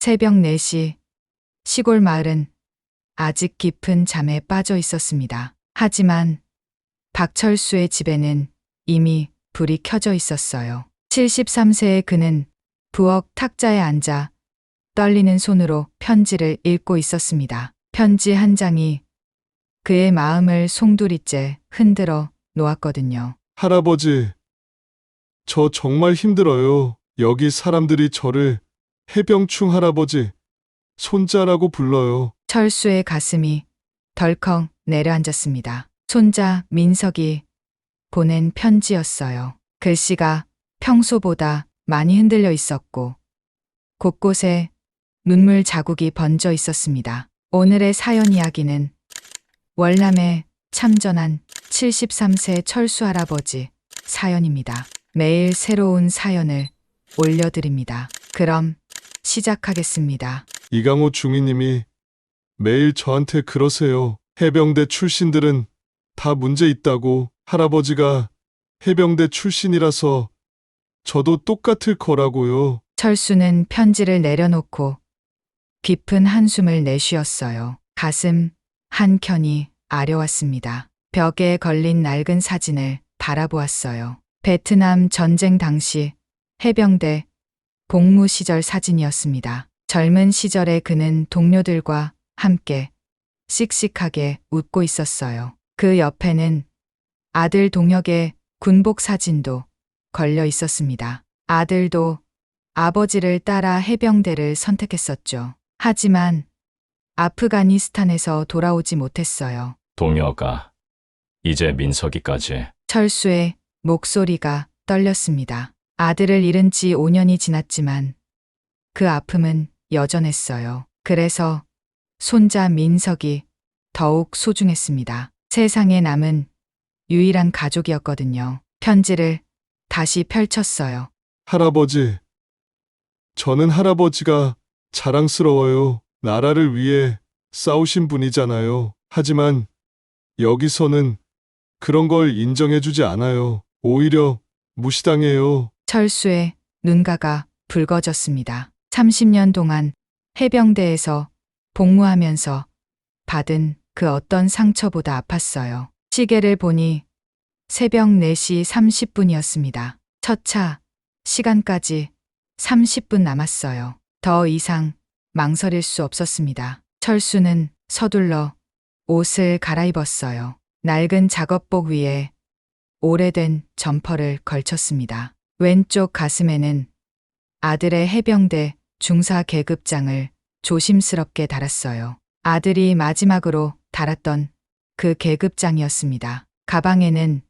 새벽 4시 시골 마을은 아직 깊은 잠에 빠져 있었습니다. 하지만 박철수의 집에는 이미 불이 켜져 있었어요. 73세의 그는 부엌 탁자에 앉아 떨리는 손으로 편지를 읽고 있었습니다. 편지 한 장이 그의 마음을 송두리째 흔들어 놓았거든요. 할아버지, 저 정말 힘들어요. 여기 사람들이 저를 해병충 할아버지, 손자라고 불러요. 철수의 가슴이 덜컥 내려앉았습니다. 손자 민석이 보낸 편지였어요. 글씨가 평소보다 많이 흔들려 있었고 곳곳에 눈물 자국이 번져 있었습니다. 오늘의 사연 이야기는 월남에 참전한 73세 철수 할아버지 사연입니다. 매일 새로운 사연을 올려드립니다. 그럼 시작하겠습니다. 이강호 중위님이 매일 저한테 그러세요. 해병대 출신들은 다 문제 있다고. 할아버지가 해병대 출신이라서 저도 똑같을 거라고요. 철수는 편지를 내려놓고 깊은 한숨을 내쉬었어요. 가슴 한켠이 아려왔습니다. 벽에 걸린 낡은 사진을 바라보았어요. 베트남 전쟁 당시 해병대 복무 시절 사진이었습니다. 젊은 시절에 그는 동료들과 함께 씩씩하게 웃고 있었어요. 그 옆에는 아들 동혁의 군복 사진도 걸려 있었습니다. 아들도 아버지를 따라 해병대를 선택했었죠. 하지만 아프가니스탄에서 돌아오지 못했어요. 동혁아, 이제 민석이까지. 철수의 목소리가 떨렸습니다. 아들을 잃은 지 5년이 지났지만 그 아픔은 여전했어요. 그래서 손자 민석이 더욱 소중했습니다. 세상에 남은 유일한 가족이었거든요. 편지를 다시 펼쳤어요. 할아버지, 저는 할아버지가 자랑스러워요. 나라를 위해 싸우신 분이잖아요. 하지만 여기서는 그런 걸 인정해주지 않아요. 오히려 무시당해요. 철수의 눈가가 붉어졌습니다. 30년 동안 해병대에서 복무하면서 받은 그 어떤 상처보다 아팠어요. 시계를 보니 새벽 4시 30분이었습니다. 첫 차 시간까지 30분 남았어요. 더 이상 망설일 수 없었습니다. 철수는 서둘러 옷을 갈아입었어요. 낡은 작업복 위에 오래된 점퍼를 걸쳤습니다. 왼쪽 가슴에는 아들의 해병대 중사 계급장을 조심스럽게 달았어요. 아들이 마지막으로 달았던 그 계급장이었습니다. 가방에는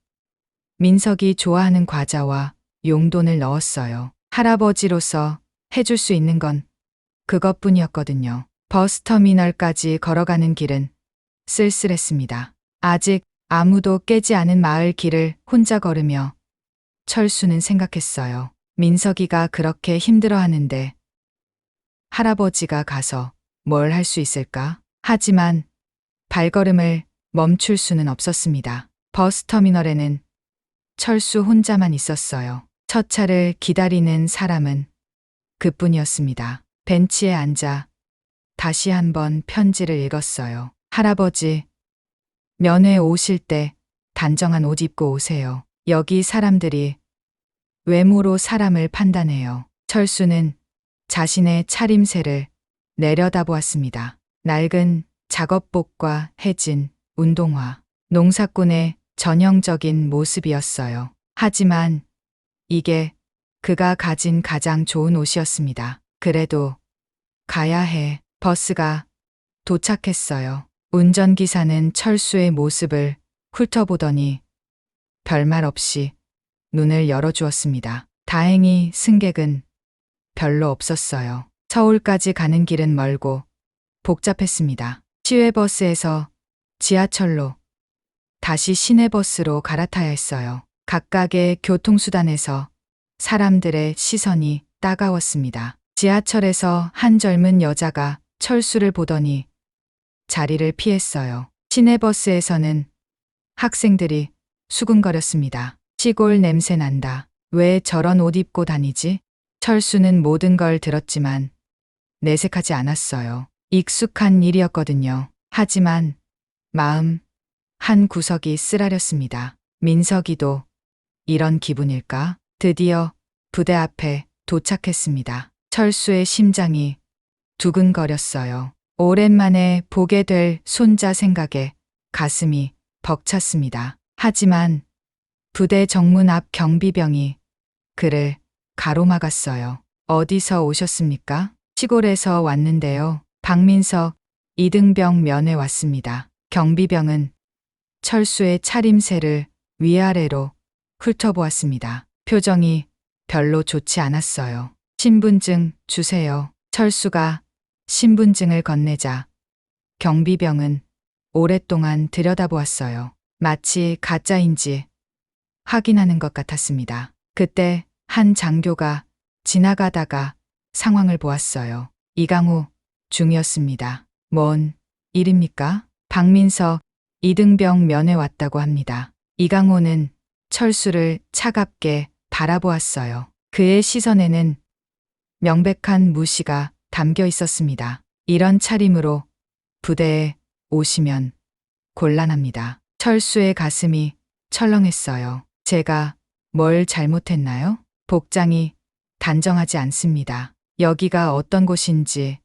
민석이 좋아하는 과자와 용돈을 넣었어요. 할아버지로서 해줄 수 있는 건 그것뿐이었거든요. 버스터미널까지 걸어가는 길은 쓸쓸했습니다. 아직 아무도 깨지 않은 마을 길을 혼자 걸으며 철수는 생각했어요. 민석이가 그렇게 힘들어하는데 할아버지가 가서 뭘 할 수 있을까? 하지만 발걸음을 멈출 수는 없었습니다. 버스터미널에는 철수 혼자만 있었어요. 첫 차를 기다리는 사람은 그뿐이었습니다. 벤치에 앉아 다시 한번 편지를 읽었어요. 할아버지, 면회 오실 때 단정한 옷 입고 오세요. 여기 사람들이 외모로 사람을 판단해요. 철수는 자신의 차림새를 내려다보았습니다. 낡은 작업복과 해진 운동화, 농사꾼의 전형적인 모습이었어요. 하지만 이게 그가 가진 가장 좋은 옷이었습니다. 그래도 가야 해. 버스가 도착했어요. 운전기사는 철수의 모습을 훑어보더니 별말 없이 문을 열어주었습니다. 다행히 승객은 별로 없었어요. 서울까지 가는 길은 멀고 복잡했습니다. 시외버스에서 지하철로 다시 시내버스로 갈아타야 했어요. 각각의 교통수단에서 사람들의 시선이 따가웠습니다. 지하철에서 한 젊은 여자가 철수를 보더니 자리를 피했어요. 시내버스에서는 학생들이 수군거렸습니다. 시골 냄새 난다. 왜 저런 옷 입고 다니지? 철수는 모든 걸 들었지만 내색하지 않았어요. 익숙한 일이었거든요. 하지만 마음 한 구석이 쓰라렸습니다. 민석이도 이런 기분일까? 드디어 부대 앞에 도착했습니다. 철수의 심장이 두근거렸어요. 오랜만에 보게 될 손자 생각에 가슴이 벅찼습니다. 하지만 부대 정문 앞 경비병이 그를 가로막았어요. 어디서 오셨습니까? 시골에서 왔는데요. 박민석 이등병 면회 왔습니다. 경비병은 철수의 차림새를 위아래로 훑어보았습니다. 표정이 별로 좋지 않았어요. 신분증 주세요. 철수가 신분증을 건네자 경비병은 오랫동안 들여다보았어요. 마치 가짜인지 확인하는 것 같았습니다. 그때 한 장교가 지나가다가 상황을 보았어요. 이강우 중이었습니다. 뭔 일입니까? 박민석 이등병 면회 왔다고 합니다. 이강호는 철수를 차갑게 바라보았어요. 그의 시선에는 명백한 무시가 담겨 있었습니다. 이런 차림으로 부대에 오시면 곤란합니다. 철수의 가슴이 철렁했어요. 제가 뭘 잘못했나요? 복장이 단정하지 않습니다. 여기가 어떤 곳인지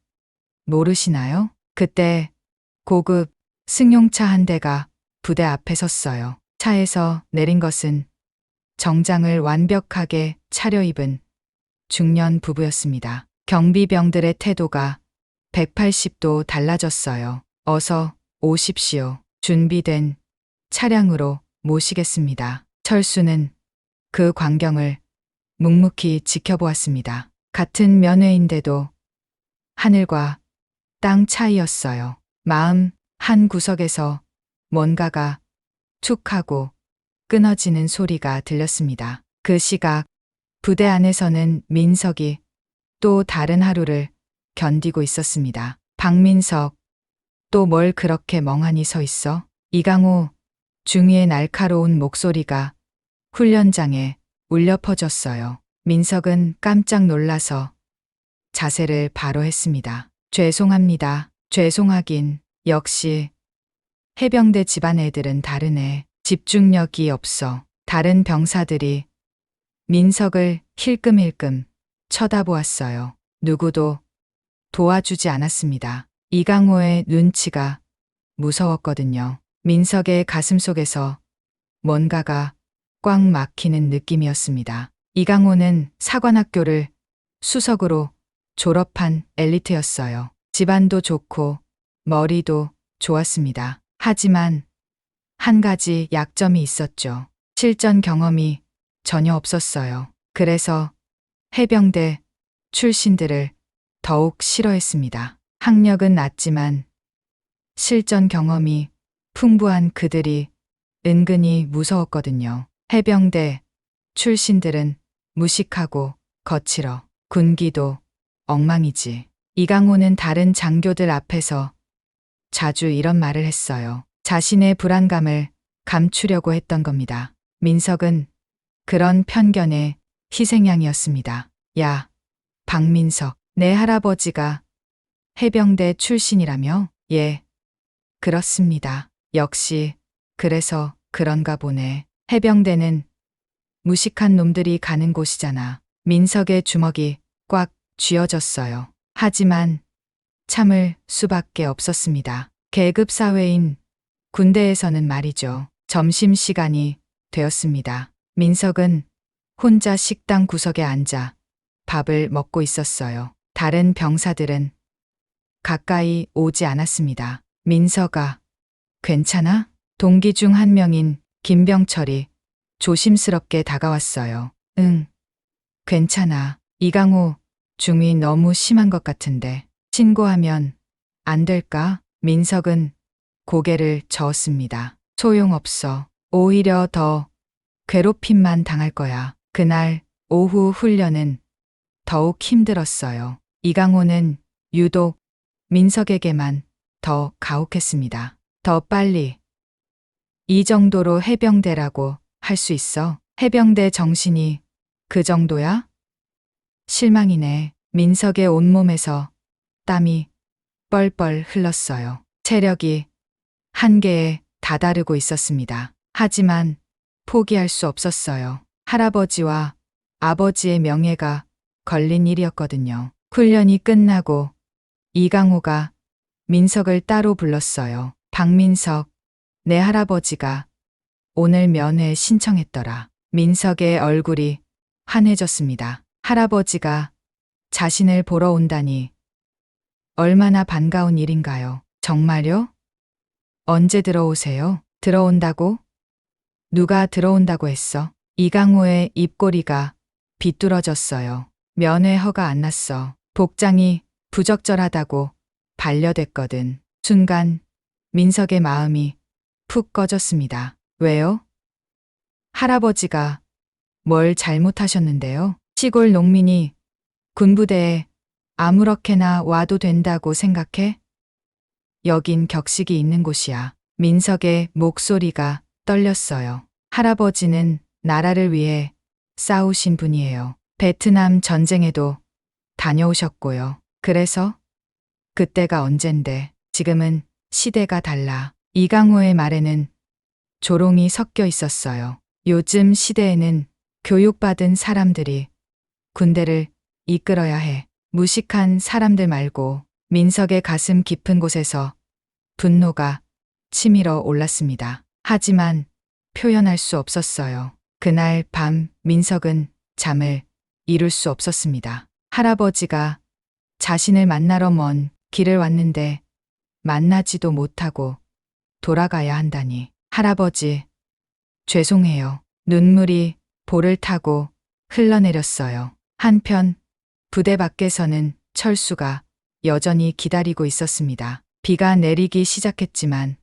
모르시나요? 그때 고급 승용차 한 대가 부대 앞에 섰어요. 차에서 내린 것은 정장을 완벽하게 차려입은 중년 부부였습니다. 경비병들의 태도가 180도 달라졌어요. 어서 오십시오. 준비된 차량으로 모시겠습니다. 철수는 그 광경을 묵묵히 지켜보았습니다. 같은 면회인데도 하늘과 땅 차이였어요. 마음 한 구석에서 뭔가가 툭 하고 끊어지는 소리가 들렸습니다. 그 시각 부대 안에서는 민석이 또 다른 하루를 견디고 있었습니다. 박민석, 또 뭘 그렇게 멍하니 서 있어? 이강호 중위의 날카로운 목소리가 훈련장에 울려 퍼졌어요. 민석은 깜짝 놀라서 자세를 바로 했습니다. 죄송합니다. 죄송하긴. 역시 해병대 집안 애들은 다르네. 집중력이 없어. 다른 병사들이 민석을 힐끔힐끔 쳐다보았어요. 누구도 도와주지 않았습니다. 이강호의 눈치가 무서웠거든요. 민석의 가슴속에서 뭔가가 꽉 막히는 느낌이었습니다. 이강호는 사관학교를 수석으로 졸업한 엘리트였어요. 집안도 좋고 머리도 좋았습니다. 하지만 한 가지 약점이 있었죠. 실전 경험이 전혀 없었어요. 그래서 해병대 출신들을 더욱 싫어했습니다. 학력은 낮지만 실전 경험이 풍부한 그들이 은근히 무서웠거든요. 해병대 출신들은 무식하고 거칠어. 군기도 엉망이지. 이강호는 다른 장교들 앞에서 자주 이런 말을 했어요. 자신의 불안감을 감추려고 했던 겁니다. 민석은 그런 편견의 희생양이었습니다. 야, 박민석, 내 할아버지가 해병대 출신이라며? 예, 그렇습니다. 역시 그래서 그런가 보네. 해병대는 무식한 놈들이 가는 곳이잖아. 민석의 주먹이 꽉 쥐어졌어요. 하지만 참을 수밖에 없었습니다. 계급 사회인 군대에서는 말이죠. 점심시간이 되었습니다. 민석은 혼자 식당 구석에 앉아 밥을 먹고 있었어요. 다른 병사들은 가까이 오지 않았습니다. 민석아, 괜찮아? 동기 중 한 명인 김병철이 조심스럽게 다가왔어요. 응, 괜찮아. 이강호 중이 너무 심한 것 같은데 신고하면 안 될까? 민석은 고개를 저었습니다. 소용없어. 오히려 더 괴롭힘만 당할 거야. 그날 오후 훈련은 더욱 힘들었어요. 이강호는 유독 민석에게만 더 가혹했습니다. 더 빨리. 이 정도로 해병대라고 할 수 있어? 해병대 정신이 그 정도야? 실망이네. 민석의 온몸에서 땀이 뻘뻘 흘렀어요. 체력이 한계에 다다르고 있었습니다. 하지만 포기할 수 없었어요. 할아버지와 아버지의 명예가 걸린 일이었거든요. 훈련이 끝나고 이강호가 민석을 따로 불렀어요. 박민석, 내 할아버지가 오늘 면회 신청했더라. 민석의 얼굴이 환해졌습니다. 할아버지가 자신을 보러 온다니 얼마나 반가운 일인가요? 정말요? 언제 들어오세요? 들어온다고? 누가 들어온다고 했어? 이강호의 입꼬리가 비뚤어졌어요. 면회 허가 안 났어. 복장이 부적절하다고 반려됐거든. 순간 민석의 마음이 푹 꺼졌습니다. 왜요? 할아버지가 뭘 잘못하셨는데요? 시골 농민이 군부대에 아무렇게나 와도 된다고 생각해? 여긴 격식이 있는 곳이야. 민석의 목소리가 떨렸어요. 할아버지는 나라를 위해 싸우신 분이에요. 베트남 전쟁에도 다녀오셨고요. 그래서? 그때가 언젠데 지금은 시대가 달라. 이강호의 말에는 조롱이 섞여 있었어요. 요즘 시대에는 교육받은 사람들이 군대를 이끌어야 해. 무식한 사람들 말고. 민석의 가슴 깊은 곳에서 분노가 치밀어 올랐습니다. 하지만 표현할 수 없었어요. 그날 밤 민석은 잠을 이룰 수 없었습니다. 할아버지가 자신을 만나러 먼 길을 왔는데 만나지도 못하고 돌아가야 한다니. 할아버지, 죄송해요. 눈물이 볼을 타고 흘러내렸어요. 한편 부대 밖에서는 철수가 여전히 기다리고 있었습니다. 비가 내리기 시작했지만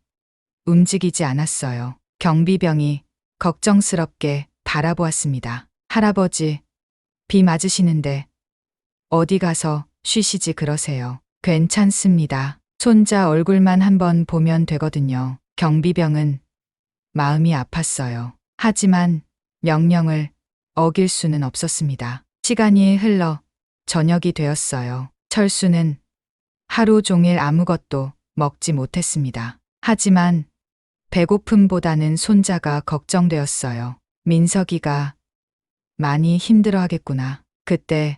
움직이지 않았어요. 경비병이 걱정스럽게 바라보았습니다. 할아버지, 비 맞으시는데 어디 가서 쉬시지 그러세요. 괜찮습니다. 손자 얼굴만 한번 보면 되거든요. 경비병은 마음이 아팠어요. 하지만 명령을 어길 수는 없었습니다. 시간이 흘러 저녁이 되었어요. 철수는 하루 종일 아무것도 먹지 못했습니다. 하지만 배고픔보다는 손자가 걱정되었어요. 민석이가 많이 힘들어하겠구나. 그때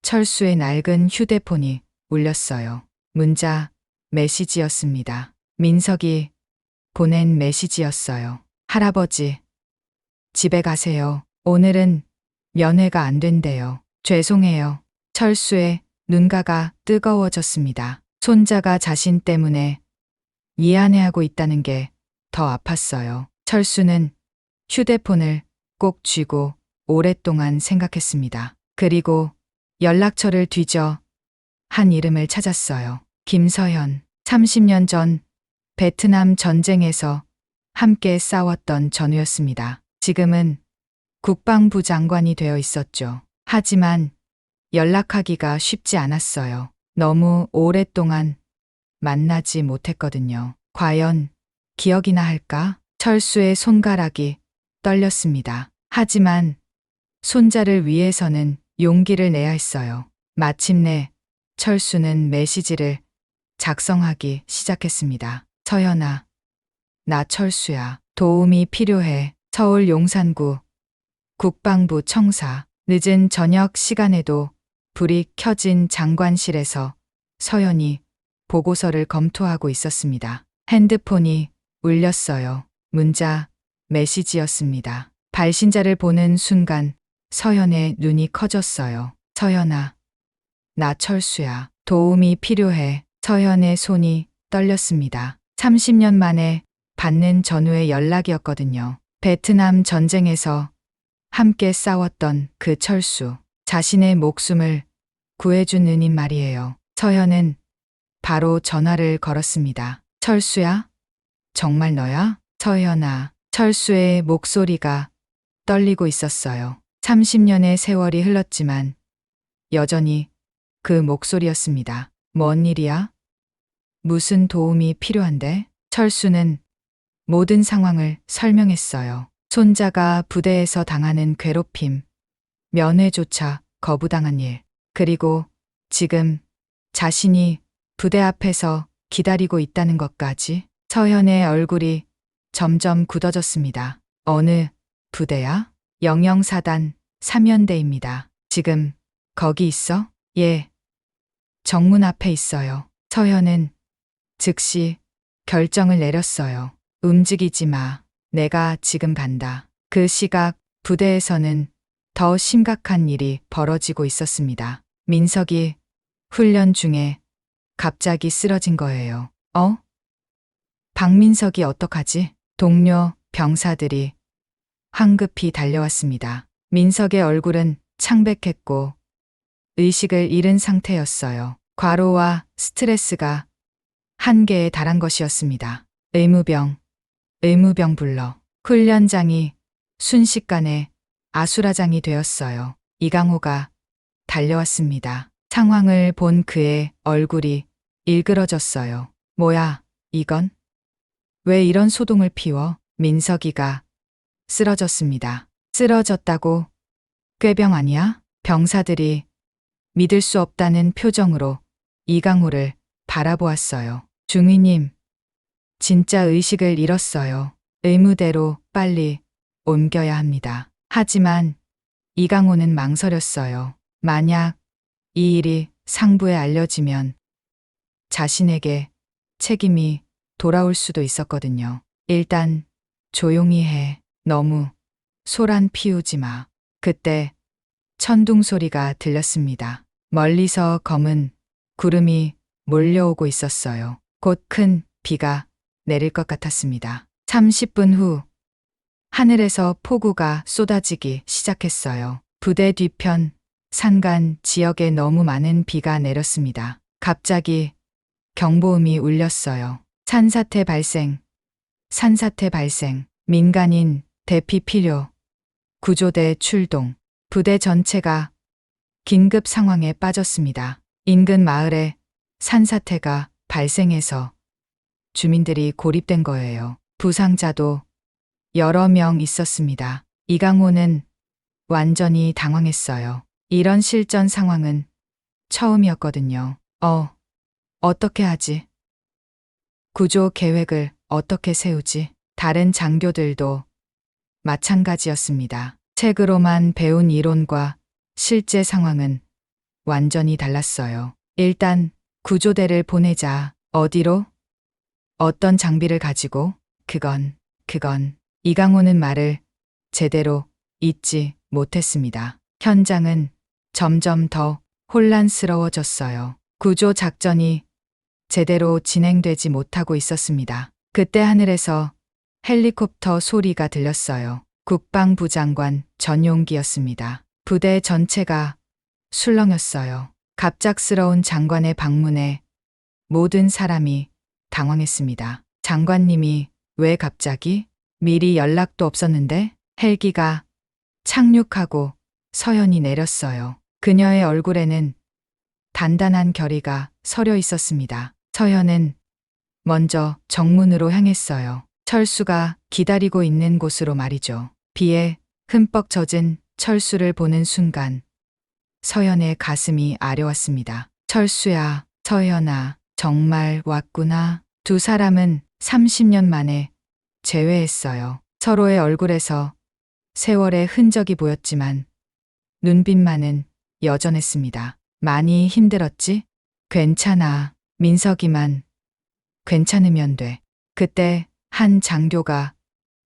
철수의 낡은 휴대폰이 울렸어요. 문자 메시지였습니다. 민석이 보낸 메시지였어요. 할아버지, 집에 가세요. 오늘은 면회가 안 된대요. 죄송해요. 철수의 눈가가 뜨거워졌습니다. 손자가 자신 때문에 미안해하고 있다는 게 더 아팠어요. 철수는 휴대폰을 꼭 쥐고 오랫동안 생각했습니다. 그리고 연락처를 뒤져 한 이름을 찾았어요. 김서현. 30년 전 베트남 전쟁에서 함께 싸웠던 전우였습니다. 지금은 국방부 장관이 되어 있었죠. 하지만 연락하기가 쉽지 않았어요. 너무 오랫동안 만나지 못했거든요. 과연 기억이나 할까? 철수의 손가락이 떨렸습니다. 하지만 손자를 위해서는 용기를 내야 했어요. 마침내 철수는 메시지를 작성하기 시작했습니다. 서연아, 나 철수야. 도움이 필요해. 서울 용산구 국방부 청사. 늦은 저녁 시간에도 불이 켜진 장관실에서 서연이 보고서를 검토하고 있었습니다. 핸드폰이 울렸어요. 문자 메시지였습니다. 발신자를 보는 순간 서연의 눈이 커졌어요. 서연아, 나 철수야. 도움이 필요해. 서연의 손이 떨렸습니다. 30년 만에 받는 전우의 연락이었거든요. 베트남 전쟁에서 함께 싸웠던 그 철수. 자신의 목숨을 구해준 은인 말이에요. 서연은 바로 전화를 걸었습니다. 철수야? 정말 너야? 서연아. 철수의 목소리가 떨리고 있었어요. 30년의 세월이 흘렀지만 여전히 그 목소리였습니다. 뭔 일이야? 무슨 도움이 필요한데? 철수는 모든 상황을 설명했어요. 손자가 부대에서 당하는 괴롭힘, 면회조차 거부당한 일, 그리고 지금 자신이 부대 앞에서 기다리고 있다는 것까지. 서현의 얼굴이 점점 굳어졌습니다. 어느 부대야? 영영사단 3연대입니다. 지금 거기 있어? 예. 정문 앞에 있어요. 서현은 즉시 결정을 내렸어요. 움직이지 마. 내가 지금 간다. 그 시각 부대에서는 더 심각한 일이 벌어지고 있었습니다. 민석이 훈련 중에 갑자기 쓰러진 거예요. 박민석이 어떡하지? 동료 병사들이 황급히 달려왔습니다. 민석의 얼굴은 창백했고 의식을 잃은 상태였어요. 과로와 스트레스가 한계에 달한 것이었습니다. 의무병 불러. 훈련장이 순식간에 아수라장이 되었어요. 이강호가 달려왔습니다. 상황을 본 그의 얼굴이 일그러졌어요. 뭐야, 이건? 왜 이런 소동을 피워? 민석이가 쓰러졌습니다. 쓰러졌다고? 꾀병 아니야? 병사들이 믿을 수 없다는 표정으로 이강호를 바라보았어요. 중위님, 진짜 의식을 잃었어요. 의무대로 빨리 옮겨야 합니다. 하지만 이강호는 망설였어요. 만약 이 일이 상부에 알려지면 자신에게 책임이 돌아올 수도 있었거든요. 일단 조용히 해. 너무 소란 피우지 마. 그때 천둥 소리가 들렸습니다. 멀리서 검은 구름이 몰려오고 있었어요. 곧 큰 비가 내릴 것 같았습니다. 30분 후 하늘에서 폭우가 쏟아지기 시작했어요. 부대 뒤편 산간 지역에 너무 많은 비가 내렸습니다. 갑자기 경보음이 울렸어요. 산사태 발생, 민간인 대피 필요, 구조대 출동. 부대 전체가 긴급 상황에 빠졌습니다. 인근 마을에 산사태가 발생해서 주민들이 고립된 거예요. 부상자도 여러 명 있었습니다. 이강호는 완전히 당황했어요. 이런 실전 상황은 처음이었거든요. 어떻게 하지? 구조 계획을 어떻게 세우지? 다른 장교들도 마찬가지였습니다. 책으로만 배운 이론과 실제 상황은 완전히 달랐어요. 일단 구조대를 보내자. 어디로? 어떤 장비를 가지고? 그건 이강호는 말을 제대로 잊지 못했습니다. 현장은 점점 더 혼란스러워졌어요. 구조 작전이 제대로 진행되지 못하고 있었습니다. 그때 하늘에서 헬리콥터 소리가 들렸어요. 국방부 장관 전용기였습니다. 부대 전체가 술렁였어요. 갑작스러운 장관의 방문에 모든 사람이 당황했습니다. 장관님이 왜 갑자기? 미리 연락도 없었는데? 헬기가 착륙하고 서현이 내렸어요. 그녀의 얼굴에는 단단한 결의가 서려 있었습니다. 서현은 먼저 정문으로 향했어요. 철수가 기다리고 있는 곳으로 말이죠. 비에 흠뻑 젖은 철수를 보는 순간 서현의 가슴이 아려왔습니다. 철수야, 서현아, 정말 왔구나. 두 사람은 30년 만에 재회했어요. 서로의 얼굴에서 세월의 흔적이 보였지만 눈빛만은 여전했습니다. 많이 힘들었지? 괜찮아. 민석이만 괜찮으면 돼. 그때 한 장교가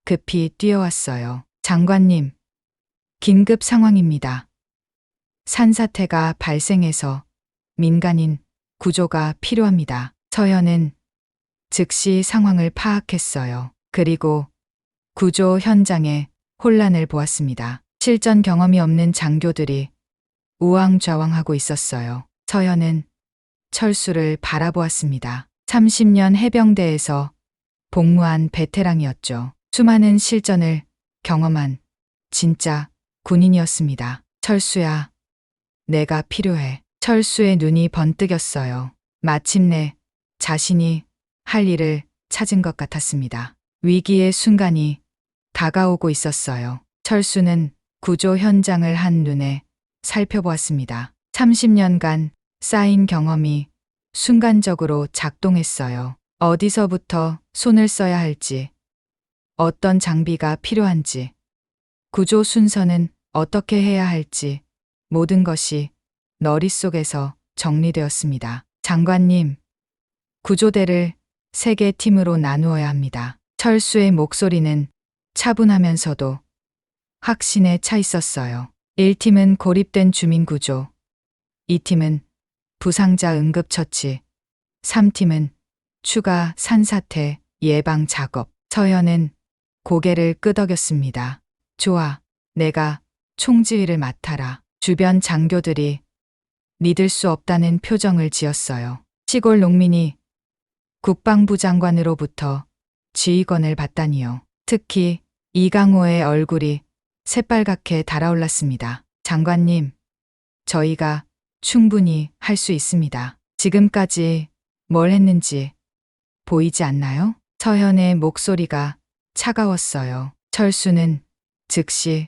급히 뛰어왔어요. 장관님, 긴급 상황입니다. 산사태가 발생해서 민간인 구조가 필요합니다. 서현은 즉시 상황을 파악했어요. 그리고 구조 현장에 혼란을 보았습니다. 실전 경험이 없는 장교들이 우왕좌왕하고 있었어요. 서현은 철수를 바라보았습니다. 30년 해병대에서 복무한 베테랑이었죠. 수많은 실전을 경험한 진짜 군인이었습니다. 철수야, 내가 필요해. 철수의 눈이 번뜩였어요. 마침내 자신이 할 일을 찾은 것 같았습니다. 위기의 순간이 다가오고 있었어요. 철수는 구조 현장을 한눈에 살펴보았습니다. 30년간 쌓인 경험이 순간적으로 작동했어요. 어디서부터 손을 써야 할지, 어떤 장비가 필요한지, 구조 순서는 어떻게 해야 할지 모든 것이 머릿속에서 정리되었습니다. 장관님, 구조대를 3개 팀으로 나누어야 합니다. 철수의 목소리는 차분하면서도 확신에 차 있었어요. 1팀은 고립된 주민구조, 2팀은 부상자 응급처치, 3팀은 추가 산사태 예방 작업. 서현은 고개를 끄덕였습니다. 좋아, 내가 총지휘를 맡아라. 주변 장교들이 믿을 수 없다는 표정을 지었어요. 시골 농민이 국방부 장관으로부터 지휘권을 받다니요. 특히 이강호의 얼굴이 새빨갛게 달아올랐습니다. 장관님, 저희가 충분히 할 수 있습니다. 지금까지 뭘 했는지 보이지 않나요? 서현의 목소리가 차가웠어요. 철수는 즉시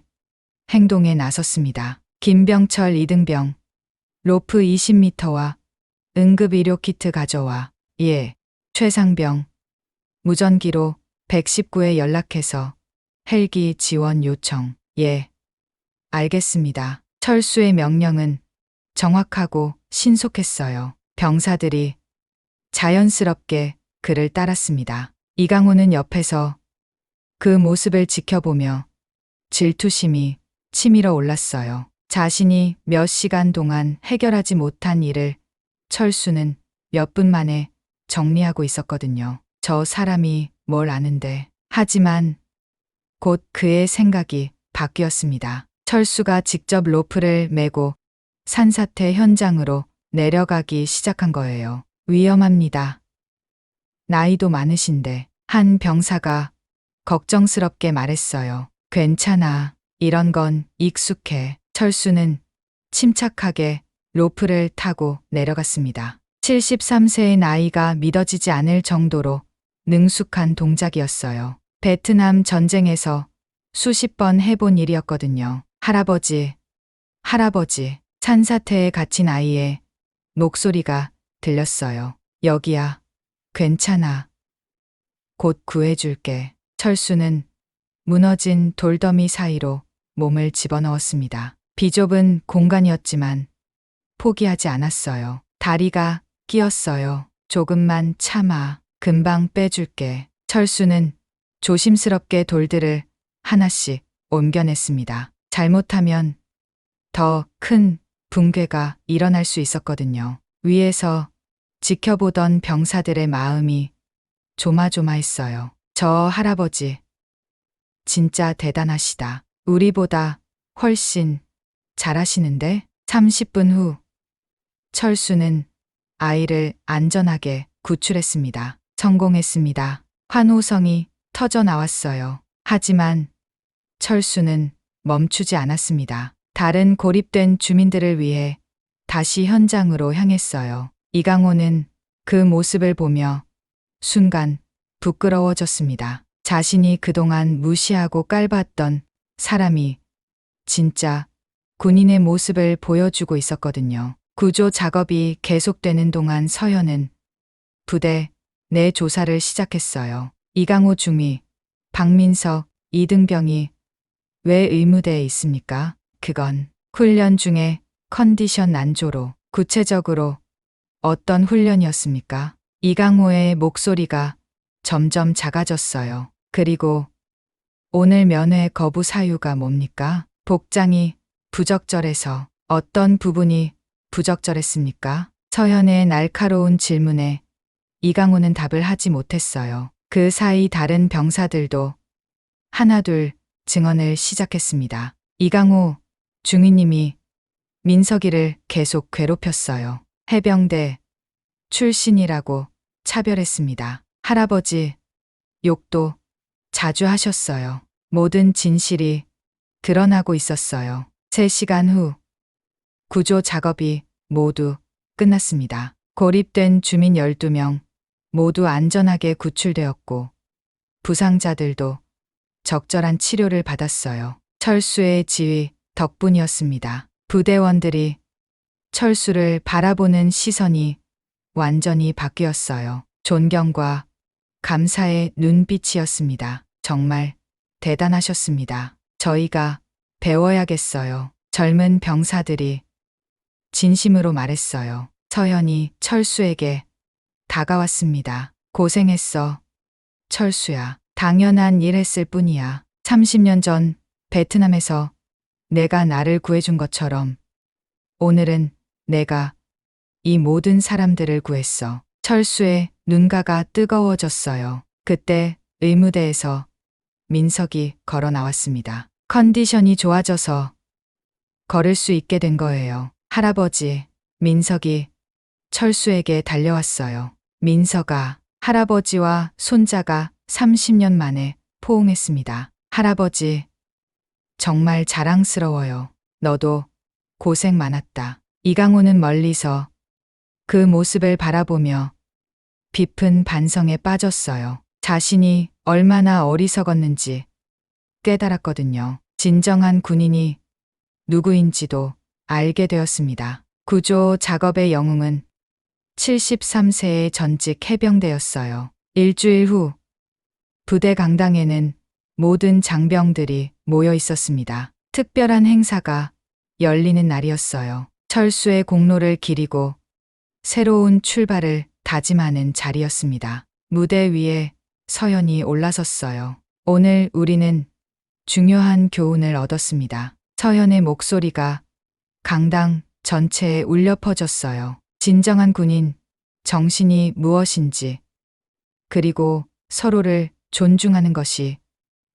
행동에 나섰습니다. 김병철, 이등병, 로프 20m와 응급의료 키트 가져와. 예. 최상병, 무전기로 119에 연락해서 헬기 지원 요청. 예. 알겠습니다. 철수의 명령은 정확하고 신속했어요. 병사들이 자연스럽게 그를 따랐습니다. 이강호는 옆에서 그 모습을 지켜보며 질투심이 치밀어 올랐어요. 자신이 몇 시간 동안 해결하지 못한 일을 철수는 몇 분 만에 정리하고 있었거든요. 저 사람이 뭘 아는데. 하지만 곧 그의 생각이 바뀌었습니다. 철수가 직접 로프를 메고 산사태 현장으로 내려가기 시작한 거예요. 위험합니다. 나이도 많으신데. 한 병사가 걱정스럽게 말했어요. 괜찮아. 이런 건 익숙해. 철수는 침착하게 로프를 타고 내려갔습니다. 73세의 나이가 믿어지지 않을 정도로 능숙한 동작이었어요. 베트남 전쟁에서 수십 번 해본 일이었거든요. 할아버지, 할아버지. 산사태에 갇힌 아이의 목소리가 들렸어요. 여기야. 괜찮아. 곧 구해줄게. 철수는 무너진 돌더미 사이로 몸을 집어넣었습니다. 비좁은 공간이었지만 포기하지 않았어요. 다리가 끼었어요. 조금만 참아. 금방 빼줄게. 철수는 조심스럽게 돌들을 하나씩 옮겨냈습니다. 잘못하면 더 큰 붕괴가 일어날 수 있었거든요. 위에서 지켜보던 병사들의 마음이 조마조마했어요. 저 할아버지, 진짜 대단하시다. 우리보다 훨씬 잘하시는데? 30분 후, 철수는 아이를 안전하게 구출했습니다. 성공했습니다. 환호성이 터져 나왔어요. 하지만 철수는 멈추지 않았습니다. 다른 고립된 주민들을 위해 다시 현장으로 향했어요. 이강호는 그 모습을 보며 순간 부끄러워졌습니다. 자신이 그동안 무시하고 깔봤던 사람이 진짜 군인의 모습을 보여주고 있었거든요. 구조 작업이 계속되는 동안 서현은 부대 내 조사를 시작했어요. 이강호 중위, 박민석, 이등병이 왜 의무대에 있습니까? 그건 훈련 중에 컨디션 난조로. 구체적으로 어떤 훈련이었습니까? 이강호의 목소리가 점점 작아졌어요. 그리고 오늘 면회 거부 사유가 뭡니까? 복장이 부적절해서. 어떤 부분이 부적절했습니까? 서현의 날카로운 질문에 이강호는 답을 하지 못했어요. 그 사이 다른 병사들도 하나둘 증언을 시작했습니다. 이강호 중위님이 민석이를 계속 괴롭혔어요. 해병대 출신이라고 차별했습니다. 할아버지 욕도 자주 하셨어요. 모든 진실이 드러나고 있었어요. 3시간 후 구조 작업이 모두 끝났습니다. 고립된 주민 12명 모두 안전하게 구출되었고 부상자들도 적절한 치료를 받았어요. 철수의 지휘 덕분이었습니다. 부대원들이 철수를 바라보는 시선이 완전히 바뀌었어요. 존경과 감사의 눈빛이었습니다. 정말 대단하셨습니다. 저희가 배워야겠어요. 젊은 병사들이 진심으로 말했어요. 서현이 철수에게 다가왔습니다. 고생했어. 철수야. 당연한 일 했을 뿐이야. 30년 전 베트남에서 내가 나를 구해준 것처럼 오늘은 내가 이 모든 사람들을 구했어. 철수의 눈가가 뜨거워졌어요. 그때 의무대에서 민석이 걸어 나왔습니다. 컨디션이 좋아져서 걸을 수 있게 된 거예요. 할아버지, 민석이 철수에게 달려왔어요. 민석아, 할아버지와 손자가 30년 만에 포옹했습니다. 할아버지, 정말 자랑스러워요. 너도 고생 많았다. 이강호는 멀리서 그 모습을 바라보며 깊은 반성에 빠졌어요. 자신이 얼마나 어리석었는지 깨달았거든요. 진정한 군인이 누구인지도 알게 되었습니다. 구조 작업의 영웅은 73세의 전직 해병대였어요. 일주일 후 부대 강당에는 모든 장병들이 모여 있었습니다. 특별한 행사가 열리는 날이었어요. 철수의 공로를 기리고 새로운 출발을 다짐하는 자리였습니다. 무대 위에 서현이 올라섰어요. 오늘 우리는 중요한 교훈을 얻었습니다. 서현의 목소리가 강당 전체에 울려 퍼졌어요. 진정한 군인, 정신이 무엇인지, 그리고 서로를 존중하는 것이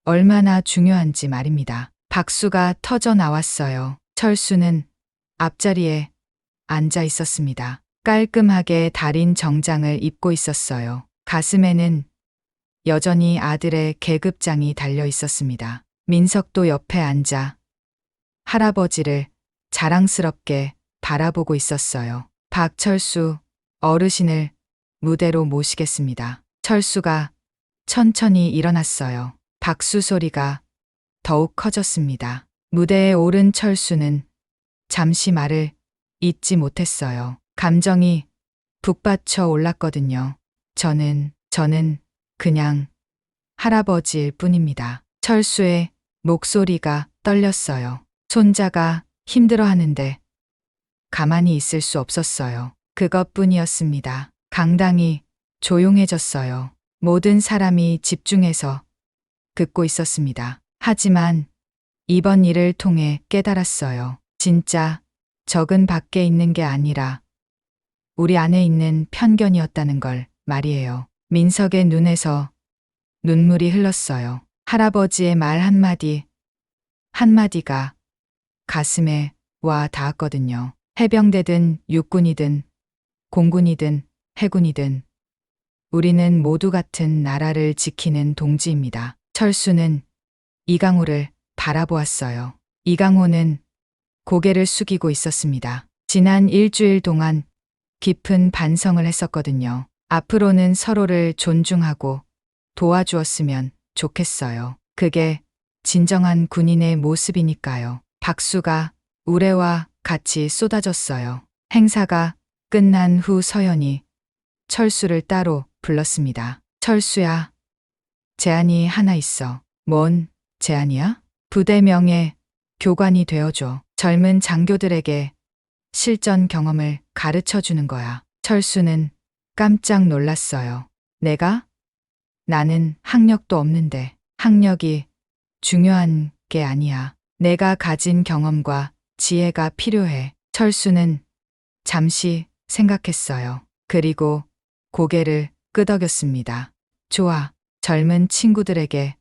얼마나 중요한지 말입니다. 박수가 터져 나왔어요. 철수는 앞자리에 앉아 있었습니다. 깔끔하게 다린 정장을 입고 있었어요. 가슴에는 여전히 아들의 계급장이 달려 있었습니다. 민석도 옆에 앉아 할아버지를 자랑스럽게 바라보고 있었어요. 박철수 어르신을 무대로 모시겠습니다. 철수가 천천히 일어났어요. 박수 소리가 더욱 커졌습니다. 무대에 오른 철수는 잠시 말을 잇지 못했어요. 감정이 북받쳐 올랐거든요. 저는 그냥 할아버지일 뿐입니다. 철수의 목소리가 떨렸어요. 손자가 힘들어하는데 가만히 있을 수 없었어요. 그것뿐이었습니다. 강당이 조용해졌어요. 모든 사람이 집중해서 듣고 있었습니다. 하지만 이번 일을 통해 깨달았어요. 진짜 적은 밖에 있는 게 아니라 우리 안에 있는 편견이었다는 걸 말이에요. 민석의 눈에서 눈물이 흘렀어요. 할아버지의 말 한마디가 가슴에 와 닿았거든요. 해병대든 육군이든 공군이든 해군이든 우리는 모두 같은 나라를 지키는 동지입니다. 철수는 이강호를 바라보았어요. 이강호는 고개를 숙이고 있었습니다. 지난 일주일 동안 깊은 반성을 했었거든요. 앞으로는 서로를 존중하고 도와주었으면 좋겠어요. 그게 진정한 군인의 모습이니까요. 박수가 우레와 같이 쏟아졌어요. 행사가 끝난 후 서현이 철수를 따로 불렀습니다. 철수야, 제안이 하나 있어. 뭔 제안이야? 부대명예 교관이 되어줘. 젊은 장교들에게 실전 경험을 가르쳐 주는 거야. 철수는 깜짝 놀랐어요. 내가? 나는 학력도 없는데. 학력이 중요한 게 아니야. 내가 가진 경험과 지혜가 필요해. 철수는 잠시 생각했어요. 그리고 고개를 끄덕였습니다. 좋아. 젊은 친구들에게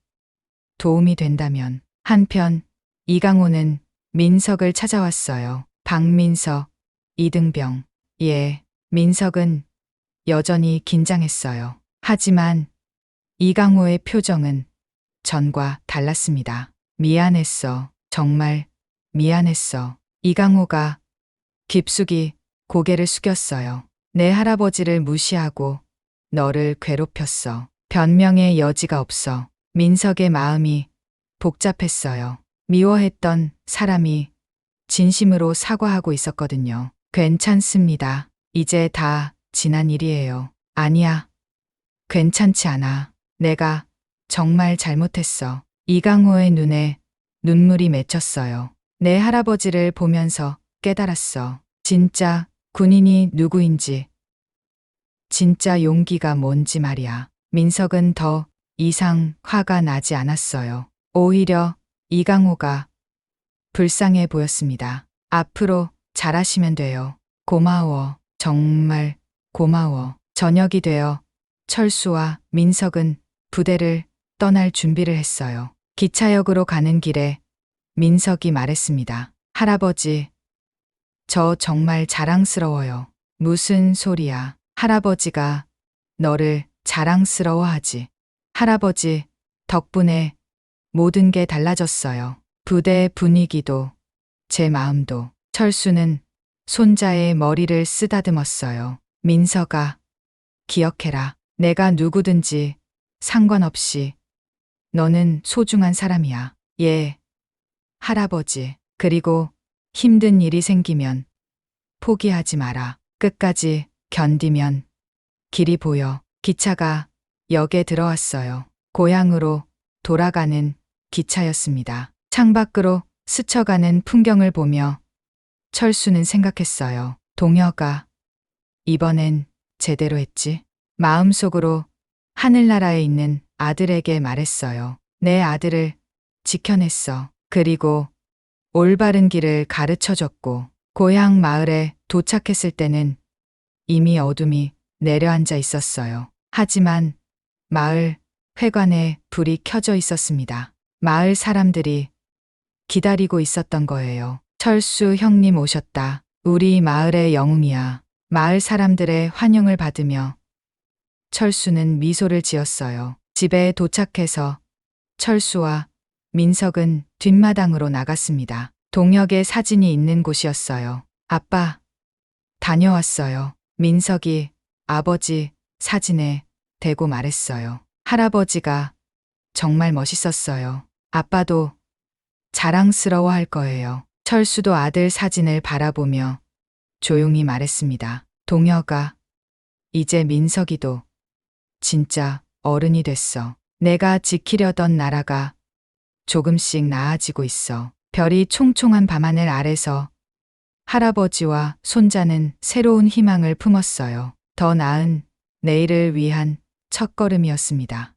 도움이 된다면. 한편 이강호는 민석을 찾아왔어요. 박민석, 이등병. 예, 민석은 여전히 긴장했어요. 하지만 이강호의 표정은 전과 달랐습니다. 미안했어. 정말 미안했어. 이강호가 깊숙이 고개를 숙였어요. 내 할아버지를 무시하고 너를 괴롭혔어. 변명의 여지가 없어. 민석의 마음이 복잡했어요. 미워했던 사람이 진심으로 사과하고 있었거든요. 괜찮습니다. 이제 다 지난 일이에요. 아니야. 괜찮지 않아. 내가 정말 잘못했어. 이강호의 눈에 눈물이 맺혔어요. 내 할아버지를 보면서 깨달았어. 진짜 군인이 누구인지, 진짜 용기가 뭔지 말이야. 민석은 더 이상 화가 나지 않았어요. 오히려 이강호가 불쌍해 보였습니다. 앞으로 잘하시면 돼요. 고마워. 정말 고마워. 저녁이 되어 철수와 민석은 부대를 떠날 준비를 했어요. 기차역으로 가는 길에 민석이 말했습니다. 할아버지, 저 정말 자랑스러워요. 무슨 소리야. 할아버지가 너를 자랑스러워하지. 할아버지 덕분에 모든 게 달라졌어요. 부대 분위기도 제 마음도. 철수는 손자의 머리를 쓰다듬었어요. 민석아, 기억해라. 내가 누구든지 상관없이 너는 소중한 사람이야. 예, 할아버지. 그리고 힘든 일이 생기면 포기하지 마라. 끝까지 견디면 길이 보여. 기차가 역에 들어왔어요. 고향으로 돌아가는 기차였습니다. 창밖으로 스쳐가는 풍경을 보며 철수는 생각했어요. 동혁아, 이번엔 제대로 했지? 마음속으로 하늘나라에 있는 아들에게 말했어요. 내 아들을 지켜냈어. 그리고 올바른 길을 가르쳐줬고, 고향 마을에 도착했을 때는 이미 어둠이 내려앉아 있었어요. 하지만 마을 회관에 불이 켜져 있었습니다. 마을 사람들이 기다리고 있었던 거예요. 철수 형님 오셨다. 우리 마을의 영웅이야. 마을 사람들의 환영을 받으며 철수는 미소를 지었어요. 집에 도착해서 철수와 민석은 뒷마당으로 나갔습니다. 동혁의 사진이 있는 곳이었어요. 아빠, 다녀왔어요. 민석이 아버지 사진에 대고 말했어요. 할아버지가 정말 멋있었어요. 아빠도 자랑스러워 할 거예요. 철수도 아들 사진을 바라보며 조용히 말했습니다. 동혁아, 이제 민석이도 진짜 어른이 됐어. 내가 지키려던 나라가 조금씩 나아지고 있어. 별이 총총한 밤하늘 아래서 할아버지와 손자는 새로운 희망을 품었어요. 더 나은 내일을 위한 첫걸음이었습니다.